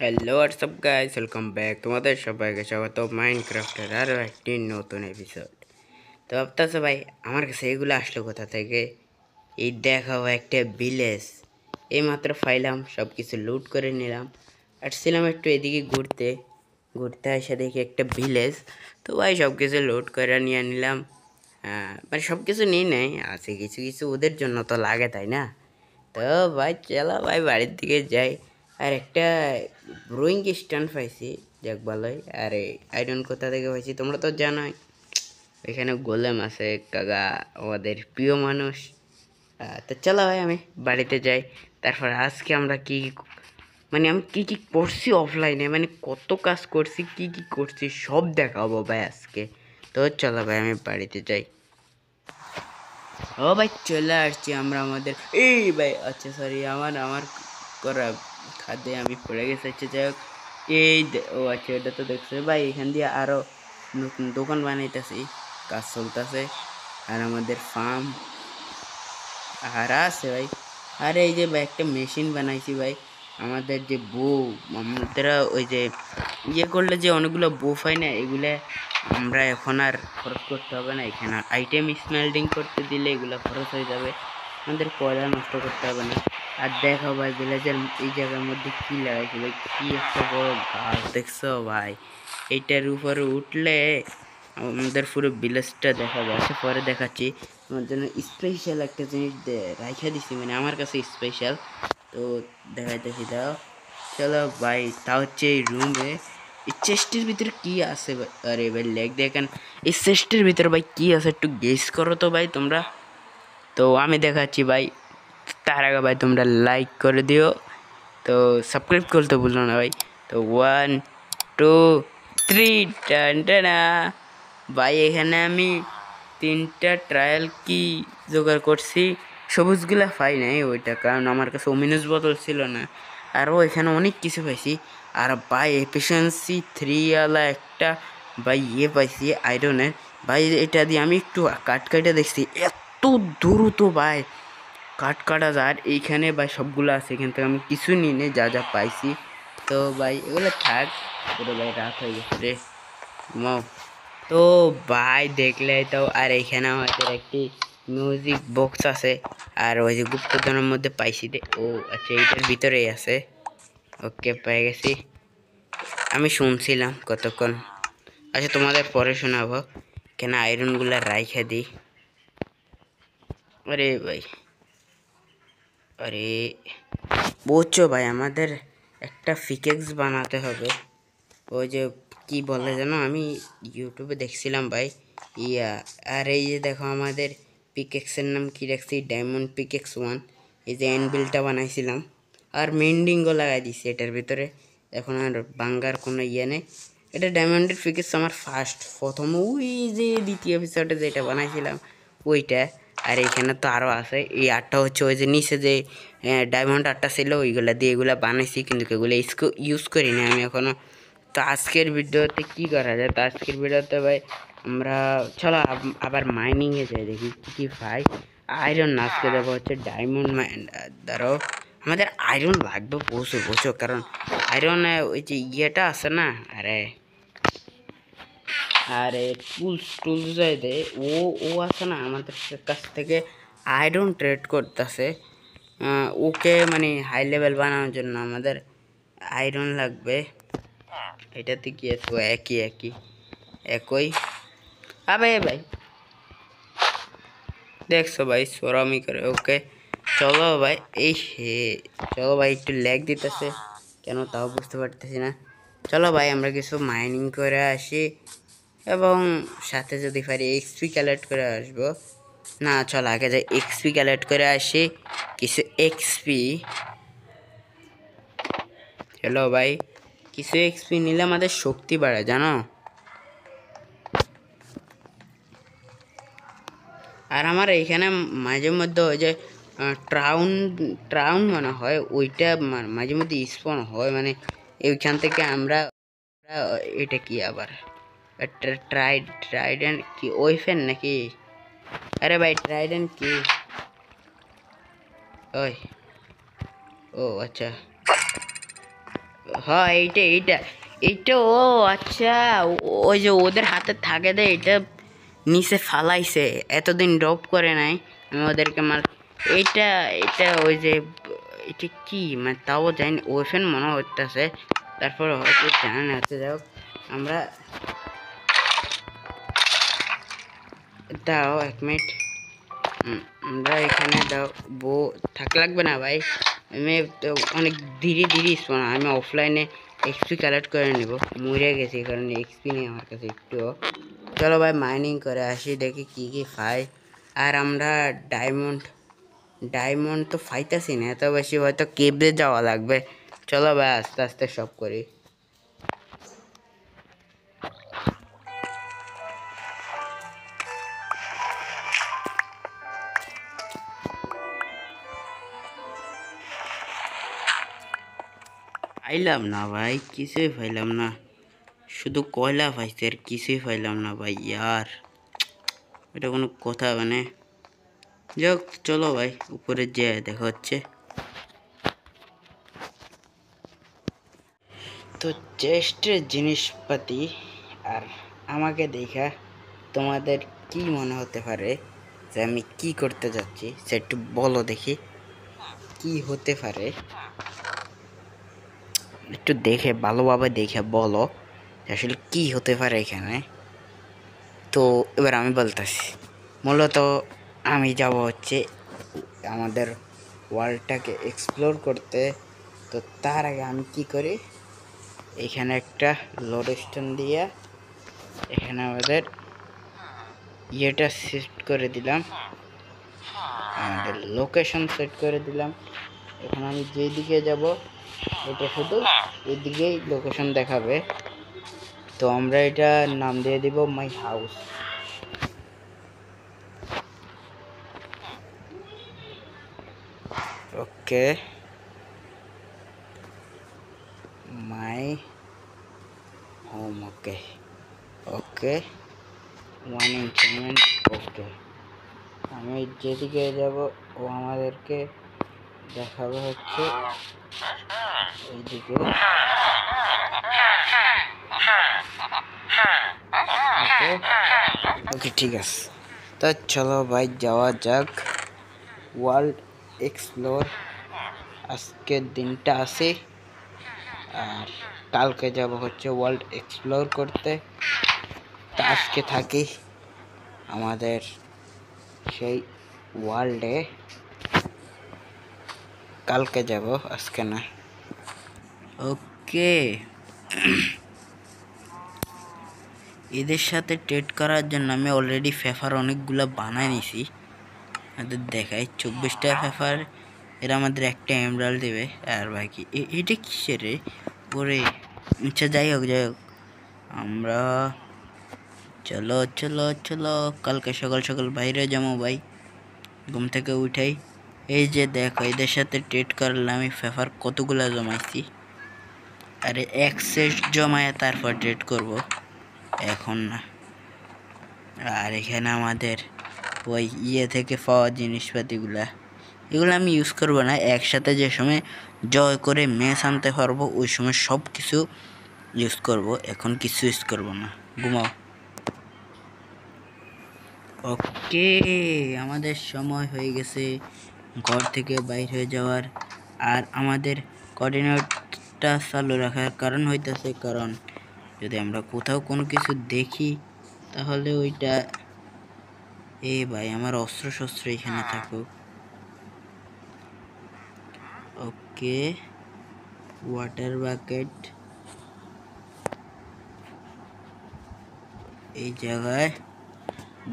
Hello WhatsApp guys, welcome back. তোমাদের সবাইকে স্বাগত মাইনক্রাফটের আরও একটি নতুন এপিসোড। তো ভাবতেছো ভাই আমার কাছে এগুলো আসলো কোথা থেকে? এই দেখাও একটা ভিলেজ, এইমাত্র ফাইলাম, সব কিছু লুট করে নিলাম। আসছিলাম একটু এদিকে ঘুরতে ঘুরতে এসে দেখি একটা ভিলেজ। তো ভাই সব কিছু লুট করে নিয়ে নিলাম। মানে সব কিছু নিয়ে নেই, আছে কিছু কিছু ওদের জন্য তো লাগে, তাই না? তো ভাই চলো ভাই বাড়ির দিকে যাই। আর একটা ব্রোয়িং স্ট্যান্ড পাইছি, যাক ভালোই। আরে আয়রন কোথা থেকে পাইছি তোমরা তো জানোই। এখানে গোলেম আছে, কাকা আমাদের প্রিয় মানুষ। তো চলো ভাই আমি বাড়িতে যাই। তারপর আজকে আমরা কি মানে আমি কি কি করছি অফলাইনে, মানে কত কাজ করছি, কি কি করছি সব দেখাবো ভাই আজকে। তো চলো ভাই আমি বাড়িতে যাই। ও ভাই চলে আসছি আমরা আমাদের, এই ভাই আচ্ছা সরি, আমার আমার করা খাদ্যে আমি পড়ে গেছি। আচ্ছা যাই হোক, ও আচ্ছা এটা তো দেখছো ভাই, এখান দিয়ে আরো নতুন দোকান বানাইতেছি, কাজ চলতেছে। আর আমাদের ফার্ম আর আছে ভাই। আর এই যে ভাই একটা মেশিন বানাইছি ভাই, আমাদের যে বউ, আমাদের ওই যে ইয়ে করলে যে অনেকগুলো বউ হয় না, এগুলা আমরা এখন আর খরচ করতে হবে না। এখানে আইটেম স্মেল্টিং করতে দিলে এগুলো খরচ হয়ে যাবে, আমাদের কয়লা নষ্ট করতে হবে না। আর দেখো ভাই ভিলেজের এই জায়গার মধ্যে কি লাগাইছে ভাই, কি একটা বড় গাছ দেখছো ভাই? এইটার উপরে উঠলে আমাদের পুরো ভিলেজটা দেখা যাচ্ছে। পরে দেখাচ্ছি আমার জন্য স্পেশাল একটা জিনিস রাইখা দিছি, মানে আমার কাছে স্পেশাল। তো দেখাইতেছি, দাও চলো ভাই। তা হচ্ছে এই রুমে এই চেস্টের ভিতরে কি আছে ভাই? আরে ভাই লেগ দেখেন, এই চেস্টের ভিতরে ভাই কি আছে একটু গেস করো তো ভাই তোমরা। তো আমি দেখাচ্ছি ভাই, তার আগে ভাই তোমরা লাইক করে দিও, তো সাবস্ক্রাইব করতে ভুলো না ভাই। তো 1 2 3 টান টানা। ভাই এখানে আমি 3টা ট্রায়াল কি জোগাড় করছি, সবুজগুলা পাই নাই ওইটা, কারণ আমার কাছে ওমিনাস বোতল ছিল না। আরও এখানে অনেক কিছু পাইছি। আর ভাই এফিসিয়েন্সি 3 ওয়ালা একটা ভাই পাইছি আয়রনের। ভাই এটা দিয়ে আমি একটু কাট কাটা দেখছি, এত দ্রুত ভাই কাট কাটা যায়। আর এইখানে ভাই সবগুলো আছে, এখান থেকে আমি কিছু নিই নে, যা যা পাইছি। তো ভাই এগুলো থাক, পুরো ভাই রাত হয়ে গেছে রে, ঘুমাও। তো ভাই দেখলে তো, আর এইখানে আমাদের একটি মিউজিক বক্স আছে। আর ওই যে গুপ্তধনের মধ্যে পাইছি রে, ও আচ্ছা এইটার ভিতরেই আছে। ওকে পেয়ে গেছি, আমি শুনছিলাম কতক্ষণ। আচ্ছা তোমাদের পরে শোনাবো, কেন আয়রনগুলা রাইখা দিই। আরে ভাই, আরে বুঝছো ভাই, আমাদের একটা ফিকেক্স বানাতে হবে। ওই যে কি বলে যেন, আমি ইউটিউবে দেখছিলাম ভাই, ইয়া। আর এই যে দেখো আমাদের পিকেক্সের নাম কি রাখছি, ডায়মন্ড পিকেক্স 1। এই যে অ্যানবিলটা বানাইছিলাম, আর মেন্ডিংও লাগাই দিছি এটার ভিতরে। এখন আর বাঙ্গার কোনো ইয়ে নেই। এটা ডায়মন্ডের পিকেক্স আমার প্রথম ওই যে দ্বিতীয় এপিসোডে যেটা বানাইছিলাম ওইটা। আর এইখানে তো আরও আছে, এই আটটা হচ্ছে ওই যে নিচে যে ডায়মন্ড আটটা ছিল ওইগুলা দিয়ে এগুলো বানাইছি, কিন্তু এগুলো ইউজ করি না আমি এখনও। তো আজকের ভিডিওতে কি করা যায়? তো আজকের ভিডিওতে ভাই আমরা চলো আবার মাইনিংয়ে যাই, দেখি কি কি পাই। আয়রন না, আজকে দেখো হচ্ছে ডায়মন্ড মাইন। ধরো আমাদের আয়রন লাগবে প্রচুর প্রচুর, কারণ আয়রনে ওই যে ইয়েটা আছে না, আরে আরে টুলস টুলস যাই দেয়, ও ও আছে না আমাদের কাছ থেকে আয়রন ট্রেড করতেছে। ওকে মানে হাই লেভেল বানানোর জন্য আমাদের আয়রন লাগবে। এটাতে কি আছে? ও একই একই একই। ভাই ভাই দেখছো ভাই সোরামি করে। ওকে চলো ভাই, এই হে, চলো ভাই একটু ল্যাগ দিতেছে কেন তাও বুঝতে পারতেছি না। চলো ভাই আমরা কিছু মাইনিং করে আসি, এবং সাথে যদি পারি এক্সপি কালেক্ট করে আসবো। না চলো আগে যাই এক্সপি কালেক্ট করে আসি, কিছু এক্সপি। চলো ভাই, কিছু এক্সপি নিলে আমাদের শক্তি বাড়ে জানো। আর আমার এইখানে মাঝে মধ্যে ওই যে ট্রাউন ট্রাউন মনে হয় ওইটা মাঝে মধ্যে স্পন হয়, মানে এইখান থেকে আমরা এটা কি আবার ট্রাইডেন্ট কি ওয়েফেন নাকি? আরে ভাই ট্রাইডেন্ট কি? ওই ও আচ্ছা, হ্যাঁ, এইটা এইটা এইটা ও আচ্ছা, ওই যে ওদের হাতে থাকে দে, এটা নিচে ফালাইছে, এতদিন ড্রপ করে নাই, আমি ওদেরকে মার। এইটা এটা ওই যে এটা কি মানে তাও জানি, ওয়েফেন মনে হইতেছে, তারপর হয়তো জানা না হচ্ছে। যাই হোক, আমরা দাও 1 মিনিট, আমরা এখানে দাও, বো থাক লাগবে না ভাই, আমি তো অনেক ধীরে ধীরে শোনা, আমি অফলাইনে এক্সপি কালেক্ট করে নেব, মরে গেছি কারণ এক্সপি নেই আমার কাছে একটুও। চলো ভাই মাইনিং করে আসি, দেখি কি কি পাই। আর আমরা ডায়মন্ড ডায়মন্ড তো পাইতেছি না এত বেশি, হয়তো কেবলে যাওয়া লাগবে। চলো ভাই আস্তে আস্তে সব করি। পাইলাম না ভাই, কিছুই পাইলাম না, শুধু কয়লা পাইছে আর কিছুই পাইলাম না ভাই, ইয়ার এটা কোনো কথা মানে। যাক চলো ভাই উপরে যে দেখা হচ্ছে। তো চেষ্টের জিনিসপাতি, আর আমাকে দেখা তোমাদের কি মনে হতে পারে যে আমি কি করতে যাচ্ছি, সে একটু বলো দেখি কি হতে পারে, একটু দেখে ভালোভাবে দেখে বলো যে আসলে কি হতে পারে এখানে। তো এবার আমি বলতেছি, মূলত আমি যাব হচ্ছে আমাদের ওয়ার্ল্ডটাকে এক্সপ্লোর করতে। তো তার আগে আমি কি করি, এখানে একটা লোড স্টোন দিয়ে এখানে আমাদের ইয়েটা সেট করে দিলাম, আমাদের লোকেশন সেট করে দিলাম। এখন আমি যেদিকে যাব এটা শুধু এদিকেই লোকেশন দেখাবে। তো আমরা এটা নাম দিয়ে দিব my house. Okay, my home. Okay okay, one increment. Okay, আমি যেদিকে যাব ও আমাদেরকে দেখাবে হচ্ছে এইদিকে। ওকে ওকে ঠিক আছে, তো চলো ভাই যাওয়া যাক ওয়ার্ল্ড এক্সপ্লোর। আজকের দিনটা আছে, আর কালকে যাব হচ্ছে ওয়ার্ল্ড এক্সপ্লোর করতে। তা আজকে থাকি আমাদের সেই ওয়ার্ল্ডে, কালকে যাব আজকে না। ওকে, এদের সাথে ট্রেড করার জন্য আমি অলরেডি ফেফার অনেকগুলো বানায় নিছি, আমাদের দেখাই 24টা ফেফার, এরা আমাদের একটা এমরাল দেবে। আর বাকি এটা কিসের রে ওরে, আচ্ছা যাই হোক যাই হোক, আমরা চলো চলো চলো কালকে সকাল সকাল বাইরে যাবো ভাই, ঘুম থেকে উঠাই। এই যে দেখো এদের সাথে ট্রেড করলে আমি ফেফার কতগুলা জমাইছি, আরে অ্যাক্সেস জমায় তারপর ট্রেড করব, এখন না। আর এখানে আমাদের ওই ইয়ে থেকে পাওয়া জিনিসপাতিগুলা, এগুলো আমি ইউজ করব না, একসাথে যে সময় জয় করে ম্যাচ আনতে পারবো ওই সময় সব কিছু ইউজ করব, এখন কিছু ইউজ করব না, ঘুমাও। ওকে, আমাদের সময় হয়ে গেছে ঘর থেকে বাইর হয়ে যাওয়ার। আর আমাদের কোঅর্ডিনেটটা চালু রাখার কারণ হইতেছে, কারণ যদি আমরা কোথাও কোনো কিছু দেখি তাহলে ওইটা, এ ভাই আমার অস্ত্র শস্ত্র এখানে থাকুক। ওকে, ওয়াটার বাকেট এই জায়গায়,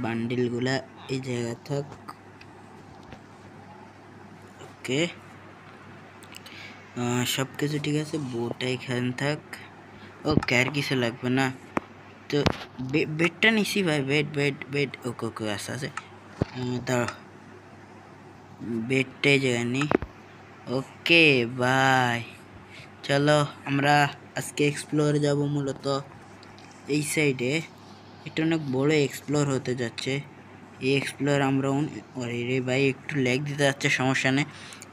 বান্ডিলগুলা এই জায়গায় থাক। ওকে, সব কিছু ঠিক আছে, বোটা এখানে থাক। ওকে, আর কিছু লাগবে না। তো বেডটা নিছি ভাই, বেড বেড বেড। ওকে ওকে আস্তে আস্তে দাঁড়াও, বেডটা এই জায়গায় নি। ওকে বাই, চলো আমরা আজকে এক্সপ্লোর যাব মূলত এই সাইডে, এটা অনেক বড় এক্সপ্লোর হতে যাচ্ছে। এই এক্সপ্লোর আমরা রে ভাই একটু ল্যাগ দিতে যাচ্ছে, সমস্যা নেই,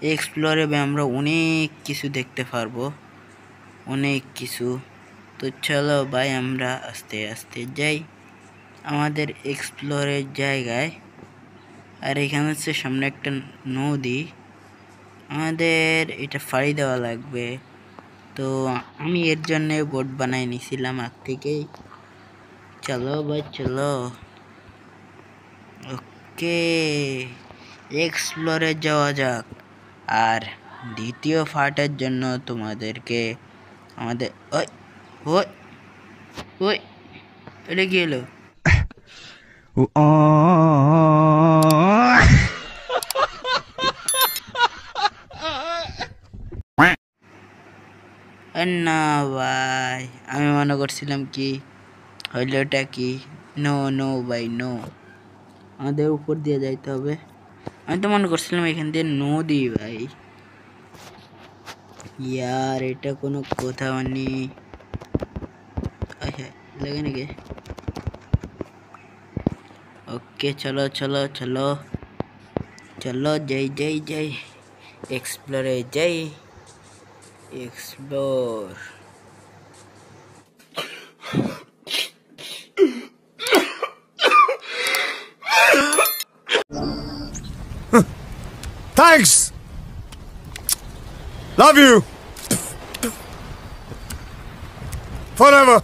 এই এক্সপ্লোরে আমরা অনেক কিছু দেখতে পারবো। অনেক কিছু। তো চলো ভাই আমরা আস্তে আস্তে যাই আমাদের এক্সপ্লোরের জায়গায়। আর এখানে হচ্ছে সামনে একটা নদী, আমাদের এটা ফাড়ি দেওয়া লাগবে। তো আমি এর জন্য বোট বানাই নিছিলাম আগ থেকেই। চলো ভাই চলো, ওকে এক্সপ্লোরে যাওয়া যাক। আর দ্বিতীয় পার্টের জন্য তোমাদেরকে আমাদের ওই ওই ওই এটা কি হলো? না ভাই, আমি মনে করছিলাম কি হইলোটা কি। নো নো ভাই নো, আমাদের উপর দিয়ে যাইতে হবে। আমি তো মনে করছিলাম এখান দিয়ে নদী ভাই। ইয়ার এটা কোনো কথা মানে লাগে নাকি? ওকে চলো চলো চলো চলো, যাই যাই যাই এক্সপ্লোরে যাই, explore. Thanks! Love you! Forever!